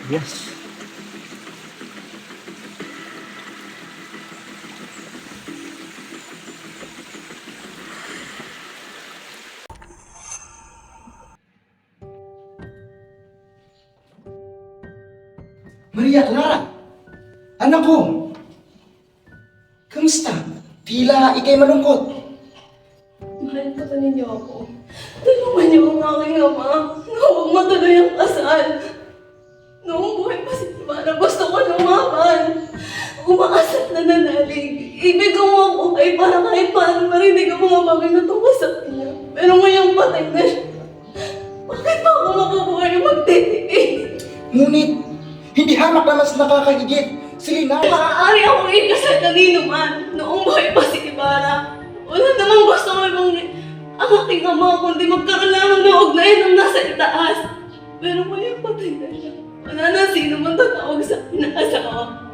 Yes. Maria Clara! Anak ko! Kamusta? Tila ikay malungkot. Mahal pa ba ninyo ako? Tulungan niyo ang aking ama na huwag matuloy ang kasal. Noong buhay pa si Ivana, gusto ko lumaban. Umaasat na nanalig. Ibig kong mabuhay para kahit paano marinig ang mga bagay na tungkol sa kanya. Pero ngayong patay na siya. Bakit pa ako mabubuhay magtitiis? Ngunit, hindi hamak na mas nakakahigit. Si Lina. Maaari akong ikasal kanino man. Noong buhay pa si Ibarra. Wala namang gusto ang aking ama kundi magkaroon lamang ng ugnayan ng nasa itaas. Pero ngayon patay na siya. Wala na sino man tatawag sa asawa.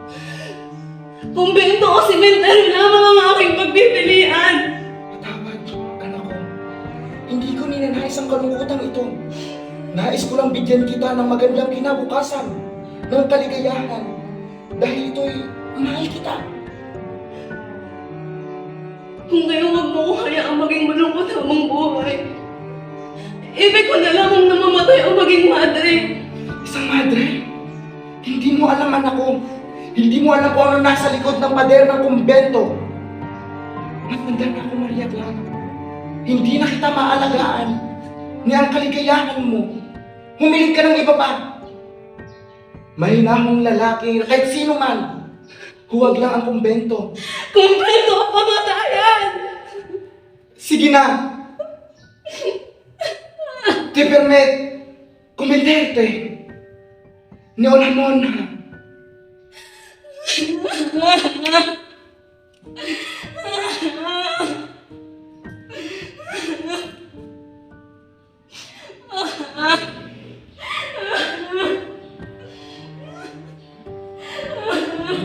Kumbento o simenteryo lamang ang aking pagpipilian. Patawad, anak ko. Hindi ko ninanais ang kalungkutang ito. Nais ko lang bigyan kita ng magandang kinabukasan, ng kaligayahan. Dahil ito'y mahal kita. Kung ngayon wag mo ko hayaang maging malungkot habang buhay, ibig ko na lamang na mamatay o maging madre. Isang madre? Hindi mo alam, anak ko. Hindi mo alam kung ano nasa likod ng pader ng kumbento. Matanda na ako, Maria Clara. Hindi na kita maalagaan ni ang kaligayahan mo. Humiling ka ng iba pa. Mahinahong lalaki, kahit sino man. Huwag lang ang kumbento. Kumbento o pamatayan! Sige na! Te permet converterte. Neonamona.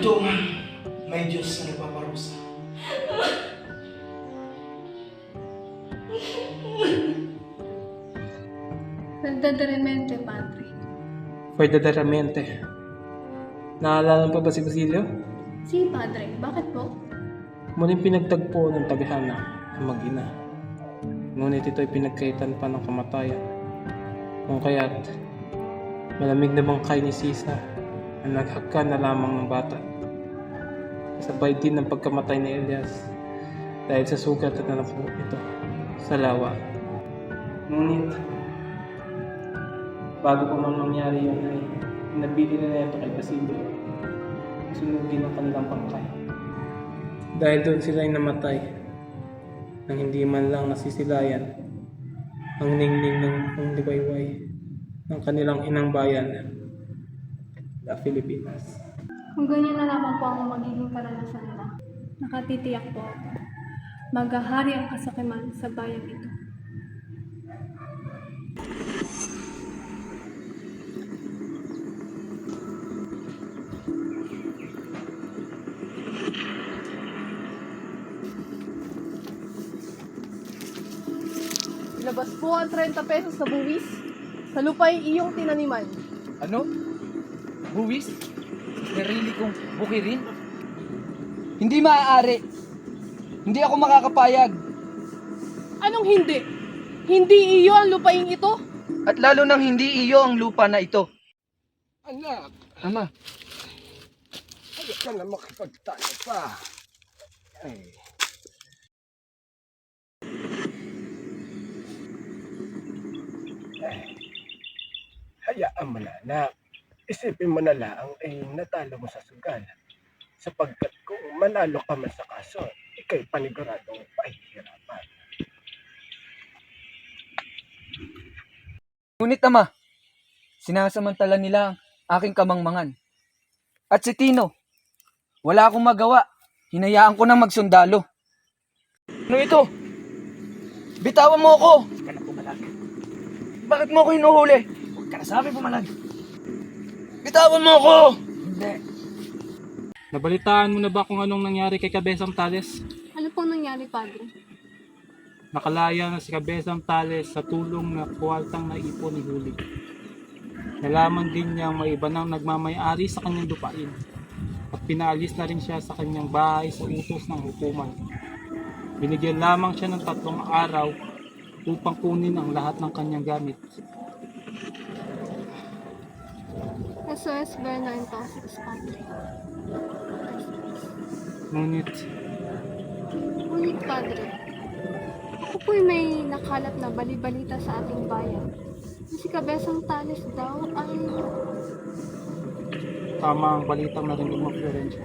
Ito nga, may Diyos na nagpaparusa. Verdaderamente, Padre. Verdaderamente. Naalala mo pa ba si Basilio? Si Padre, bakit po? Muling pinagtagpo ng tagahana ang mag-ina. Ngunit ito'y pinagkaitan pa ng kamatayan. Kung kaya't malamig na bangkay ni Sisa ang naghaka na lamang ng bata. Kasabay din ng pagkamatay ni Elias dahil sa sugat at nanapo ito sa lawa. Ngunit bago pa man mangyari yun ay nabili na ito kay Basilio. Sunugin ang kanilang pangkay. Dahil doon sila ay namatay nang hindi man lang nasisilayan ang ningning ng liwayway ng kanilang inang bayan, la Pilipinas. Kung ganyan na lamang po ang magiging karanasan nila, nakatitiyak po ako. Maghahari ang kasakiman sa bayang ito. Ilabas po ang 30 pesos na buwis sa lupa'y iyong tinaniman. Ano? Buwis? Sarili kong bukirin? Hindi maaari. Hindi ako makakapayag. Anong hindi? Hindi iyo ang lupaing ito? At lalo nang hindi iyo ang lupa na ito. Anak, Ama, ayaw ka na makipagtalo pa. Ay. Hayaan mo na, anak. Isipin mo na lang ay natalo mo sa sugal. Sapagkat kung manalo ka man sa kaso, ikay paniguradong pahihirapan. ngunit ama, sinasamantala nila ang aking kamangmangan. At si Tino, wala akong magawa. Hinayaan ko nang magsundalo. Ano ito? Bitawan mo ako! Huwag ka na pumalag. Bakit mo ako hinuhuli? Huwag ka na sabi pumalag. Bitawan mo ako! Hindi. Nabalitaan mo na ba kung anong nangyari kay Kabesang Tales? Ano pong nangyari, Padre? Nakalaya na si Kabesang Tales sa tulong na kuwaltang naipon ni Huli. Nalaman din niyang may iba nang nagmamay-ari sa kanyang lupain at pinaalis na rin siya sa kanyang bahay sa utos ng hukuman. Binigyan lamang siya ng 3 araw upang kunin ang lahat ng kanyang gamit. SOS Verna and Tosix, Padre. Ngunit Padre, ako po'y may nakalat na bali-balita sa ating bayan. Si Kabesang Tales daw ay... tama ang balitang narinig mo, Florencio.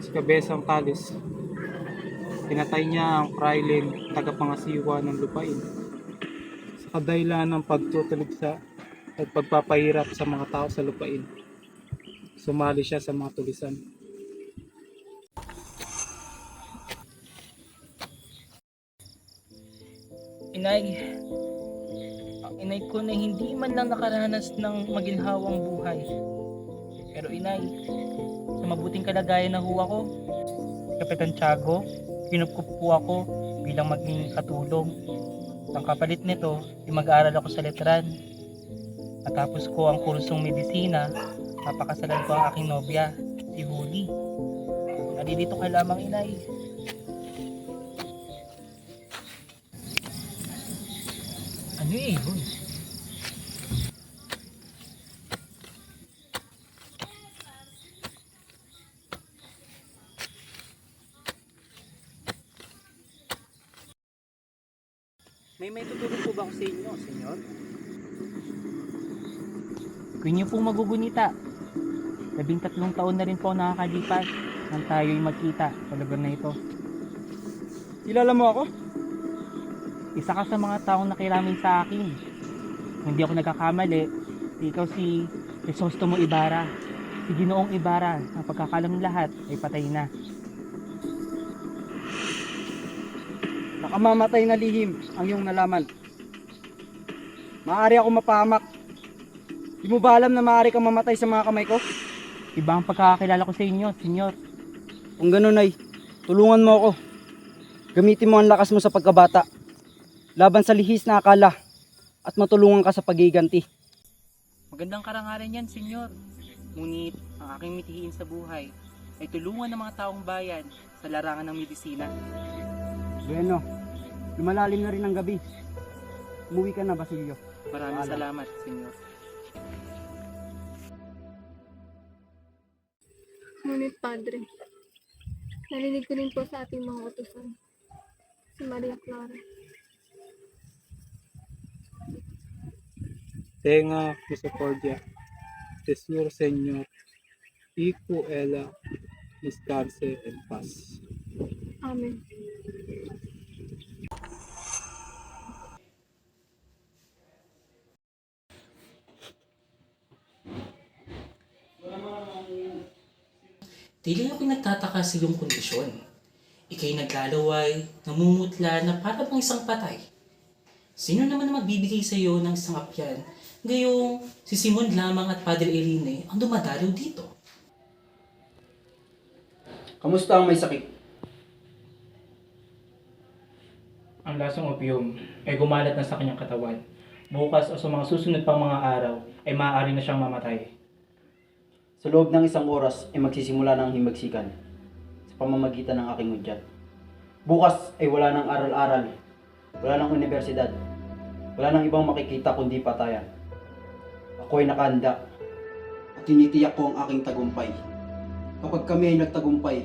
Si Kabesang Tales, pinatay niya ang praileng tagapangasiwa ng lupain sa kadahilan ng pagtutuligsa at pagpapahirap sa mga tao sa lupain. Sumali siya sa mga tulisan. inay. Ang inay ko na hindi man lang nakaranas ng maginhawang buhay. Pero inay, sa mabuting kalagayan na ho ako, Kapitan Tiago, kinukup po ako bilang maging katulong. Ang kapalit nito, mag-aaral ako sa letran. Matapos ko ang kursong medisina, papakasalan ko ang aking nobya, si Huli. Nalilito ka lamang, inay. Ano yun? May tutulong po ba ako sa inyo, senyor? Kung inyo pong magugunita, 13 taon na rin po nakakalipas nang tayo'y magkita sa lugar na ito. Kilala mo ako? Isa ka sa mga taong nakiramin sa akin. Kung hindi ako nagkakamali, ikaw si Crisostomo Ibarra, si Ginoong Ibarra, ang pagkakalam lahat ay patay na. Nakamamatay na lihim ang iyong nalaman. Maaari ako mapahamak. Di mo ba alam na maaari kang mamatay sa mga kamay ko? Iba ang pagkakakilala ko sa inyo, senyor. Kung ganun ay, tulungan mo ako. Gamitin mo ang lakas mo sa pagkabata. Laban sa lihis na akala at matulungan ka sa pagiganti. Magandang karangalan yan, senyor. Ngunit ang aking mithiin sa buhay ay tulungan ng mga taong bayan sa larangan ng medisina. Bueno, lumalalim na rin ang gabi. Umuwi ka na, Basilio. Maraming salamat, senyor. Ngunit, Padre, narinig ko rin po sa ating mga utusan, si Maria Clara. Tenga misericordia, Tesoro Señor, Iku ella, descanse en paz. Amen. Tila ako'y nagtataka sa iyong kondisyon. Ika'y naglalaway, namumutla na para bang isang patay. Sino naman ang magbibigay sa iyo ng isang apyan? Gayong si Simon lamang at Padre Irene ang dumadalaw dito. Kamusta ang may sakit? Ang lasang opium ay gumalat na sa kanyang katawan. Bukas o sa mga susunod pang mga araw ay maaari na siyang mamatay. Sa loob ng 1 oras ay magsisimula na ang himagsikan sa pamamagitan ng aking udyat. Bukas ay wala nang aral-aral, wala nang universidad, wala nang ibang makikita kundi patayan. Ako ay nakahanda at tinitiyak ko ang aking tagumpay. Kapag kami ay nagtagumpay,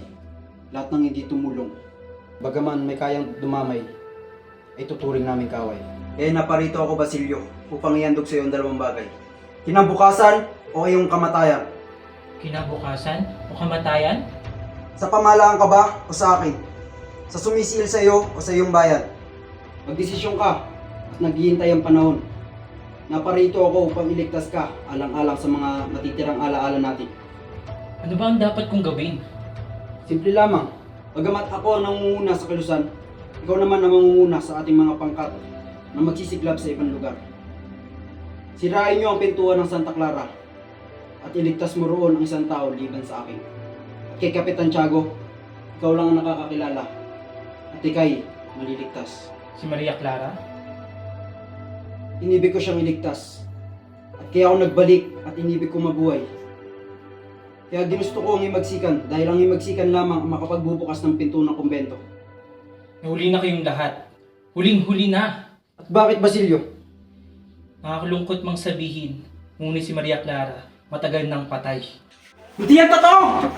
lahat ng hindi tumulong, bagaman may kayang dumamay, ay tuturing namin kaway. Kaya naparito ako, Basilio, upang ihandog sa iyo ang dalawang bagay. Kinabukasan o iyong kamatayan. Kinabukasan o kamatayan? Sa pamahalaan ka ba o sa akin? Sa sumisil sa iyo o sa iyong bayan? Magdesisyon ka at naghihintay ang panahon. Naparito ako upang iligtas ka alang-alang sa mga natitirang alaala natin. Ano ba ang dapat kong gawin? Simple lamang. Bagamat ako ang nangunguna sa kilusan, ikaw naman ang mangunguna sa ating mga pangkat na magsisiklab sa ibang lugar. Sirain niyo ang pintuan ng Santa Clara at iligtas mo roon ang isang tao liban sa akin. At kay Kapitan Tiago, ikaw lang ang nakakakilala at ika'y maliligtas. Si Maria Clara? Inibig ko siyang iligtas at kaya ako nagbalik at inibig ko mabuhay. Kaya ginusto ko ang himagsikan dahil ang himagsikan lamang ang makapagbubukas ng pinto ng kumbento. Nahuli na kayong lahat. Huling-huli na. At bakit, Basilio? Nakakalungkot mang sabihin, ngunit si Maria Clara matagal nang patay. Hindi yan totoo!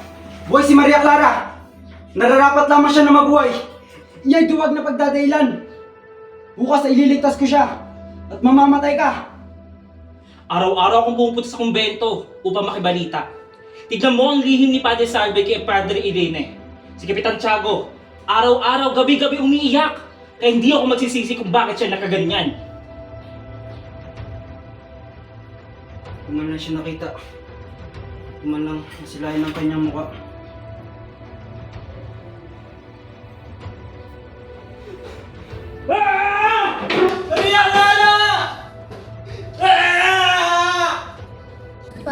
Buhay si Maria Clara! Nararapat lamang siya na mabuhay. Iya'y duwag na pagdadahilan. Bukas ay ililigtas ko siya at mamamatay ka. Araw-araw akong pumupunta sa kumbento upang makibalita. Tignan mo ang lihim ni Padre Salve kay Padre Irene. Si Kapitan Tiago, araw-araw, gabi-gabi umiiyak. Kaya hindi ako magsisisi kung bakit siya nakaganyan. Kung man lang siya nakita, kung man lang nasilayan ng kanyang mukha. Ah!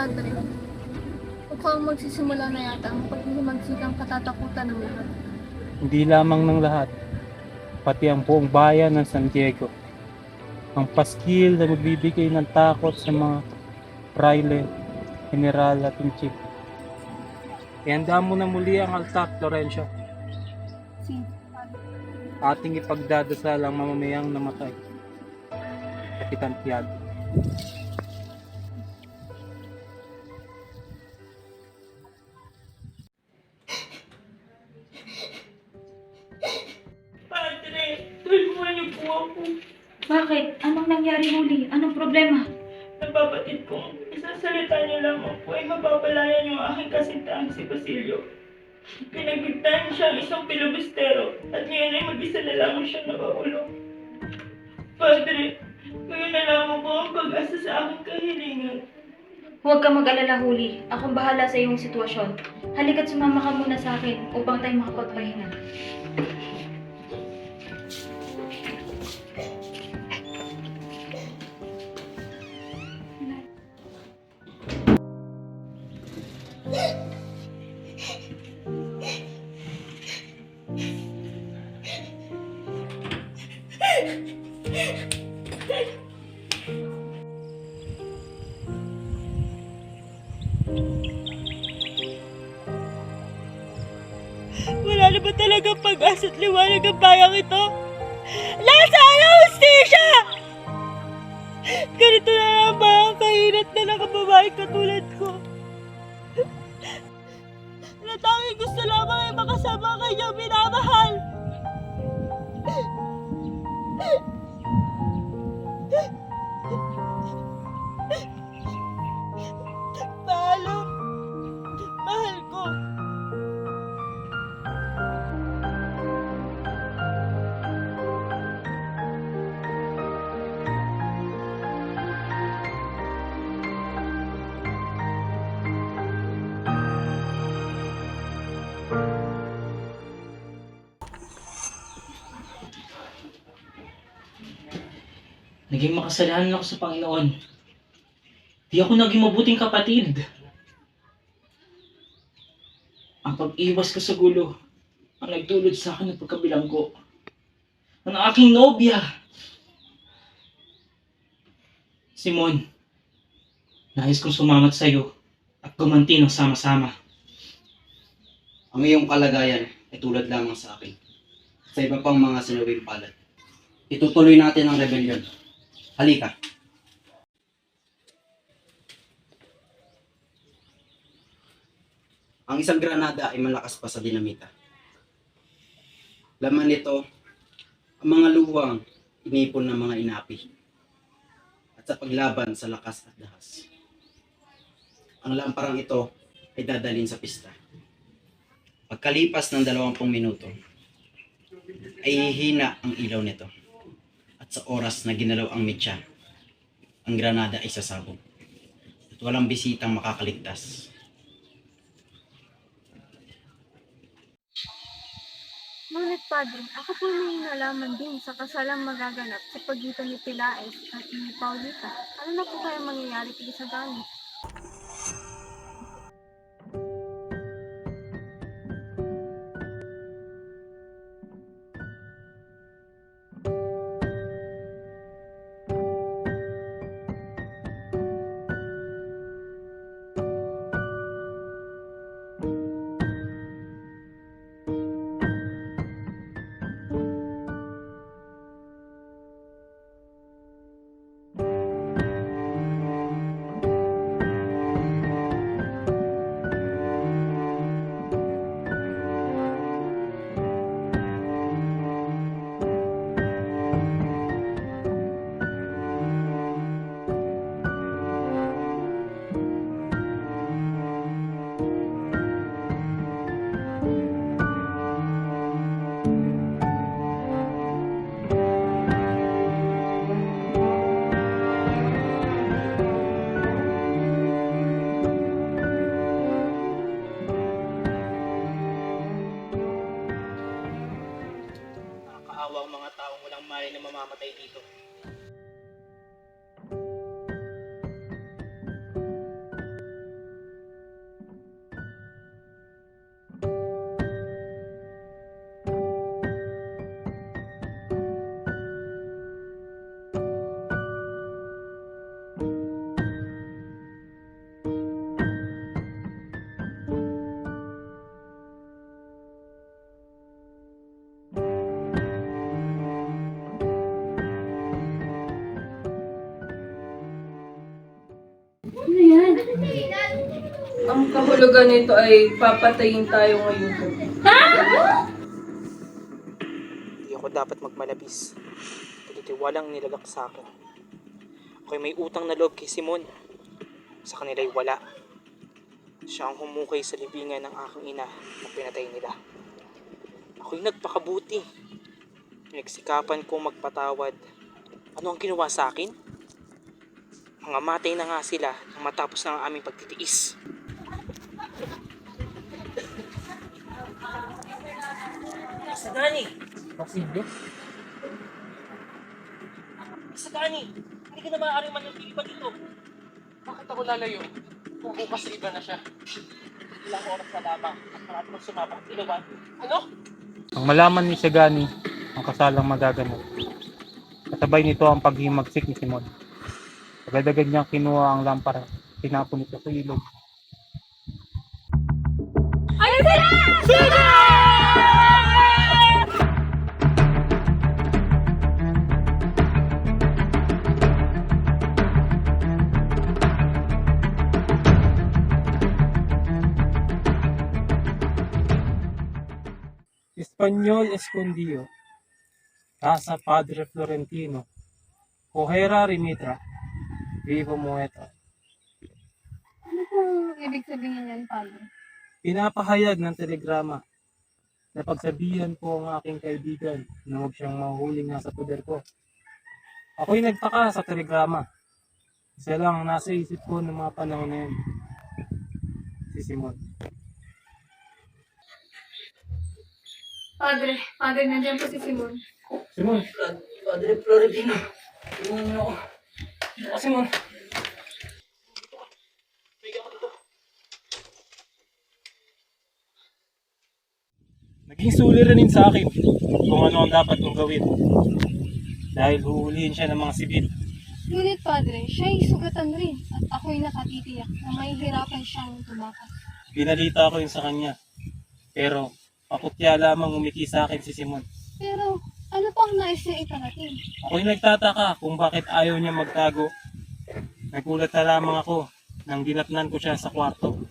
Padre. Mukhang magsisimula na yata ang paghihimagsik katatakutan ng lahat. Hindi lamang ng lahat, pati ang buong bayan ng San Diego. Ang paskil na magbibigay ng takot sa mga praile, general at chief. Ihanda mo na muli ang altar, Florencio. Sige, Padre. Ating ipagdadasal ang mamamayang namatay. Kapitan Tiago. Padre, tulungan niyo po ako. Bakit? Anong nangyari, Huli? Anong problema? Nababatid ko, isang salita niyo lamang po ay mapapalayan yung aking kasintahan si Basilio. Pinagligtaan siya ang isang pilibustero at ngayon ay mag-isa na lamang siya nakakulong. Padre, ngayon na lamang po ang pag-asa sa aking kahilingan. Huwag ka mag-alala, Huli. Akong bahala sa iyong sitwasyon. Halika't sumama ka muna sa akin upang tayo makapagpahinga. Wala na ba talagang pag-asa at liwanag ang bayang ito? Nasaan ang hustisya? Ganito na lang ba ang kahinat na nakababae katulad ko? Na tanging gusto lamang ay makasama ang kanyang minamahal. Paalam, mahal ko. Naging makasalanan ako sa Panginoon. Di ako naging mabuting kapatid. Ang pag-iwas ko sa gulo ang nagdulot sa akin ng pagkabilanggo ng aking nobya. Simon, nais kong sumamat sa iyo at gumanti ng sama-sama. Ang iyong kalagayan ay tulad lamang sa akin. Sa iba pang mga sinawing palad. Itutuloy natin ang rebellion. Halika. Ang isang granada ay malakas pa sa dinamita. Laman nito, ang mga luwang inipon ng mga inapi. At sa paglaban sa lakas at dahas. Ang lamparang ito ay dadalhin sa pista. Pagkalipas ng 20 minuto, ay hihina ang ilaw nito. At sa oras na ginalaw ang mitya, ang granada ay sasabog. At walang bisitang makakaligtas. Ngunit Padre, ako po may nalaman din sa kasalang magaganap sa pagitan ni Pilaes at ni Paulita. Ano na po kaya mangyayari kay Sagani? Nakakaawa ang mga taong walang malay na mamamatay dito. yan? Ang kahulugan nito ay papatayin tayo ngayon. Hindi ako dapat magmalabis. Pagtitiwalang nilagak sa akin. Ako'y may utang na loob kay Simon. Sa kanila'y wala. Siya ang humukay sa libingan ng aking ina na pinatay nila. Ako'y nagpakabuti. Pinagsikapan kong magpatawad. Ano ang ginawa sa akin? Mga matay na nga sila nang matapos na ang aming pagtitiis. Sagani! Basilio? Sagani! Hindi ka na maaaring manatili pa dito. Bakit ako lalayo? Kung bukas iba na siya. Ilang oras na lamang at marami mong sumapang ilawan. Ano? Ang malaman ni Sagani ang kasalang magaganap. Kasabay nito ang paghimagsik ni Simon. Agad-agad niyang kinuha ang lampara. Tinapon ito sa ilog. Ano sila? Sila! Espanyol Escondido, Casa Padre Florentino, Cojera Rimitra, Vivo Muerto. Ano pong ibig sabihin yan, Padre? Pinapahayag ng telegrama na pagsabihan ko ang aking kaibigan na huwag siyang mahuhuling nasa poder ko. Ako'y nagtaka sa telegrama. Isa lang ang nasa isip ko ng mga panahon na yun. Si Simon. Padre, nandiyan po si Simon. Simon! Padre Florentino, tingnan niyo ako. Simon! Naging suliranin sa akin kung ano ang dapat kong gawin. Dahil huhulihin siya ng mga sibil. Ngunit Padre, siya'y sugatan rin at ako'y nakatitiyak na mahihirapan siyang tumakas. Binalita ko yun sa kanya. Pero pakutya lamang umiki sa akin si Simon. Pero ano pang nais niya iparating? Ako'y nagtataka kung bakit ayaw niya magtago. Nagulat na lamang ako nang dinatnan ko siya sa kwarto.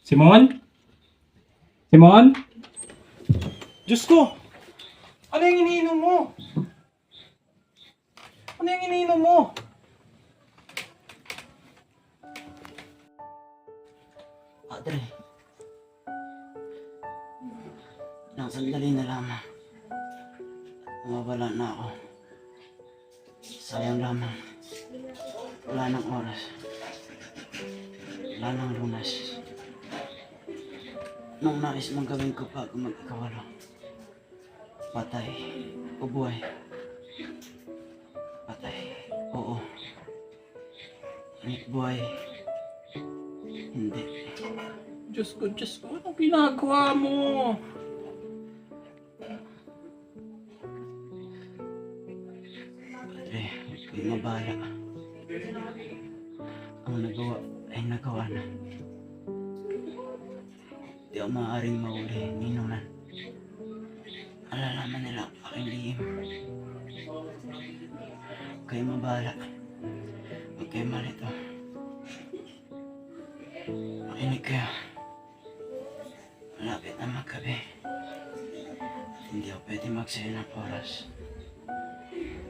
Simon? Simon? Diyos ko! Ano yung iniinom mo? Ano yung iniinom mo? Padre, ilang sandali na lamang. Mawawala na ako. Sayang lamang. Wala nang oras. Wala nang lunas. Anong nais mong gawin ko bago mag-ikawalo? Patay o buhay? Patay. Oo. Ngunit buhay. Hindi. Diyos ko, anong ginagawa mo? Padre, huwag kayong mabala. Ang nagawa ay nagawa na. Di ako maaaring mahuli, ninunan. Alalaman nila ang aking lihim. Huwag kayong mabala. Huwag kayong malito. Makinig kayo. Malapit na maggabi. Hindi ako pwede magsayo ng oras.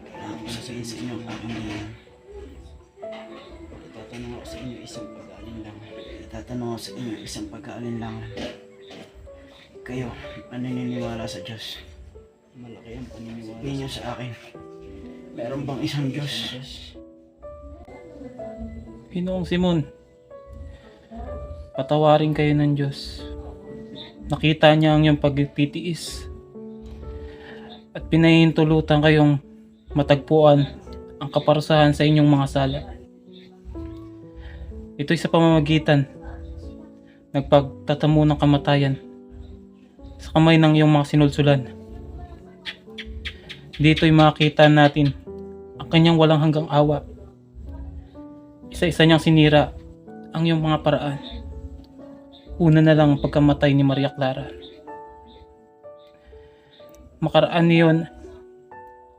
Kailangan ko nasayin sa inyo ang aking lihim. Itatanong ako sa inyo isang pag-aalinlangan. Kayo, naniniwala sa Diyos. Malaki ang paniniwala. Sabihin niyo sa akin, meron bang isang Diyos? Pinoong Simon, patawarin kayo ng Diyos. Nakita niya ang iyong pagpitiis at pinahihintulutan kayong matagpuan ang kaparusahan sa inyong mga sala. Ito'y sa pamamagitan nagpagtatamo ng kamatayan sa kamay ng iyong mga sinulsulan. Dito'y makita natin ang kanyang walang hanggang awa. Isa-isa niyang sinira ang iyong mga paraan. Una na lang ang pagkamatay ni Maria Clara. Makaraan niyon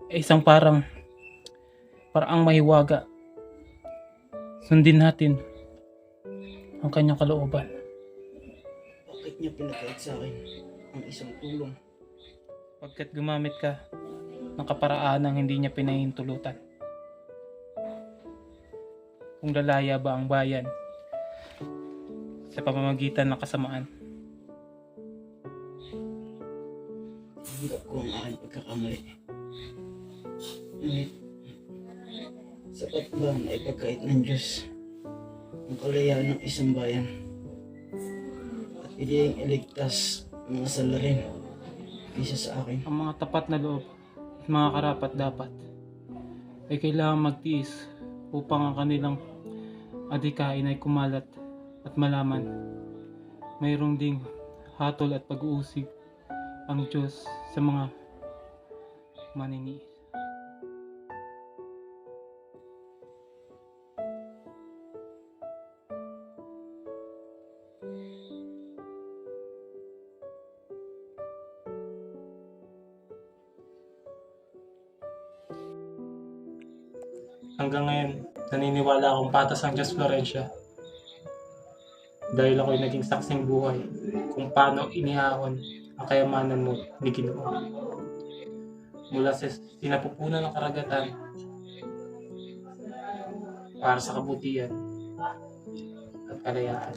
ay isang paraang mahiwaga. Sundin natin ang kanyang kalooban. Bakit niya pinakait sa akin ang isang tulong? Pagkat gumamit ka ng kaparaanang hindi niya pinahintulutan. Kung lalaya ba ang bayan sa pamamagitan ng kasamaan? Tanggap ko ang aking pagkakamali. Ngunit, sapat ba na ipagkait ng Diyos ang kalayaan ng isang bayan at ideyang iligtas ang mga salarin isa sa akin? Ang mga tapat na loob at mga karapat dapat ay kailangan magtiis upang ang kanilang adhikain ay kumalat at malaman. Mayroong ding hatol at pag-uusig ang Diyos sa mga maniniis. Hanggang ngayon, naniniwala akong patas ang Diyos Florencia. Dahil ako'y naging saksing buhay kung paano inihaon ang kayamanan mo ni Ginoo. Mula sa sinapupunan ng karagatan para sa kabutihan at kalayaan.